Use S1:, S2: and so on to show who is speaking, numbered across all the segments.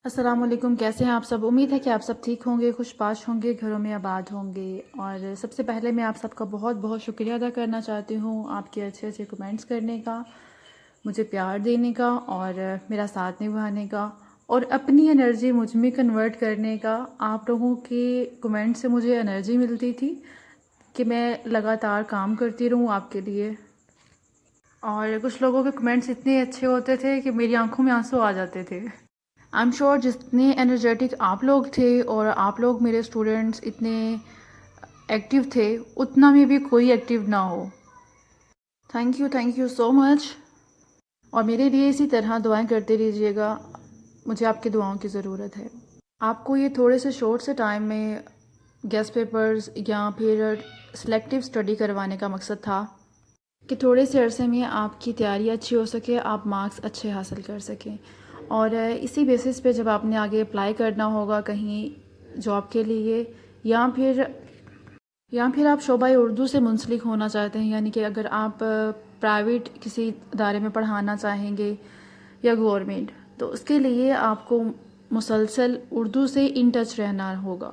S1: السلام علیکم، کیسے ہیں آپ سب؟ امید ہے کہ آپ سب ٹھیک ہوں گے، خوش باش ہوں گے، گھروں میں آباد ہوں گے۔ اور سب سے پہلے میں آپ سب کا بہت بہت شکریہ ادا کرنا چاہتی ہوں آپ کے اچھے اچھے کمنٹس کرنے کا، مجھے پیار دینے کا اور میرا ساتھ نبھانے کا اور اپنی انرجی مجھ میں کنورٹ کرنے کا۔ آپ لوگوں کے کمنٹ سے مجھے انرجی ملتی تھی کہ میں لگاتار کام کرتی رہوں آپ کے لیے۔ اور کچھ لوگوں کے کمنٹس اتنے اچھے ہوتے تھے کہ میری آنکھوں میں آنسو آ جاتے تھے۔ آئی ایم شیور جتنے انرجیٹک آپ لوگ تھے اور آپ لوگ میرے اسٹوڈنٹس اتنے ایکٹیو تھے، اتنا میں بھی کوئی ایکٹیو نہ ہو۔ تھینک یو سو مچ۔ اور میرے لیے اسی طرح دعائیں کرتے رہیے گا، مجھے آپ کی دعاؤں کی ضرورت ہے۔ آپ کو یہ تھوڑے سے شارٹ سے ٹائم میں گیسٹ پیپرز یا پھر سلیکٹیو اسٹڈی کروانے کا مقصد تھا کہ تھوڑے سے عرصے میں آپ کی تیاری اچھی ہو سکے، آپ مارکس اچھے حاصل کر سکیں۔ اور اسی بیسس پہ جب آپ نے آگے اپلائی کرنا ہوگا کہیں جاب کے لیے یا پھر آپ شعبہ اردو سے منسلک ہونا چاہتے ہیں، یعنی کہ اگر آپ پرائیویٹ کسی ادارے میں پڑھانا چاہیں گے یا گورنمنٹ، تو اس کے لیے آپ کو مسلسل اردو سے ان ٹچ رہنا ہوگا۔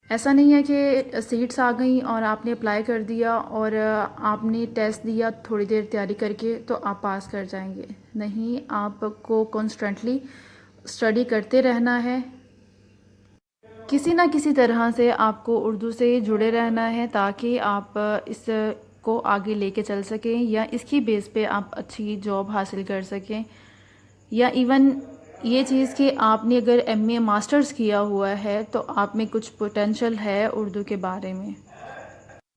S1: ایسا نہیں ہے کہ سیٹس آ گئیں اور آپ نے اپلائی کر دیا اور آپ نے ٹیسٹ دیا تھوڑی دیر تیاری کر کے تو آپ پاس کر جائیں گے۔ نہیں، آپ کو کانسٹنٹلی اسٹڈی کرتے رہنا ہے، کسی نہ کسی طرح سے آپ کو اردو سے جڑے رہنا ہے تاکہ آپ اس کو آگے لے کے چل سکیں یا اس کی بیس پہ آپ اچھی جاب حاصل کر سکیں، یا ایون یہ چیز کہ آپ نے اگر ایم اے ماسٹرز کیا ہوا ہے تو آپ میں کچھ پوٹینشل ہے اردو کے بارے میں۔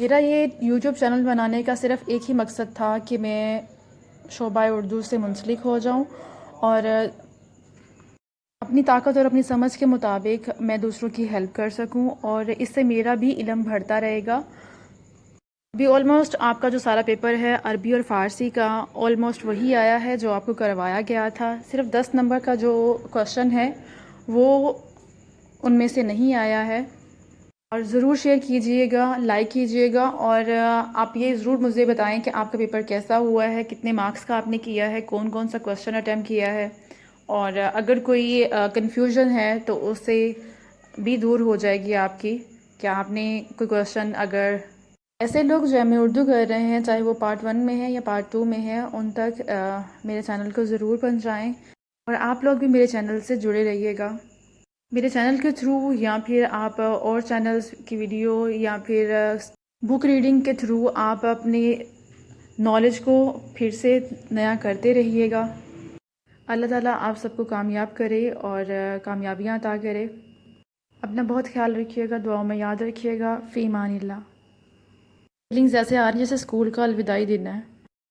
S1: میرا یہ یوٹیوب چینل بنانے کا صرف ایک ہی مقصد تھا کہ میں شعبہ اردو سے منسلک ہو جاؤں اور اپنی طاقت اور اپنی سمجھ کے مطابق میں دوسروں کی ہیلپ کر سکوں اور اس سے میرا بھی علم بڑھتا رہے گا۔ ابھی آلموسٹ آپ کا جو سارا پیپر ہے عربی اور فارسی کا آلموسٹ وہی آیا ہے جو آپ کو کروایا گیا تھا، صرف 10 نمبر کا جو کوشچن ہے وہ ان میں سے نہیں آیا ہے۔ اور ضرور شیئر کیجئے گا، لائک کیجئے گا اور آپ یہ ضرور مجھے بتائیں کہ آپ کا پیپر کیسا ہوا ہے، کتنے مارکس کا آپ نے کیا ہے، کون کون سا کوشچن اٹیمپٹ کیا ہے، اور اگر کوئی کنفیوژن ہے تو اس سے بھی دور ہو جائے گی آپ کی کہ آپ نے کوئی کوشچن اگر ایسے لوگ جو ایم اے اردو کر رہے ہیں چاہے وہ پارٹ 1 میں ہے یا پارٹ 2 میں ہے ان تک میرے چینل کو ضرور پہنچائیں اور آپ لوگ بھی میرے چینل سے جڑے رہیے گا۔ میرے چینل کے تھرو یا پھر آپ اور چینلز کی ویڈیو یا پھر بک ریڈنگ کے تھرو آپ اپنی نالج کو پھر سے نیا کرتے رہیے گا۔ اللہ تعالیٰ آپ سب کو کامیاب کرے اور کامیابیاں عطا کرے۔ اپنا بہت خیال رکھیے گا، دعاؤں میں یاد رکھیے گا۔ فی امان اللہ۔ فیلنگز ایسے آ رہی ہیں جیسے اسکول کا الوداعی دن ہے۔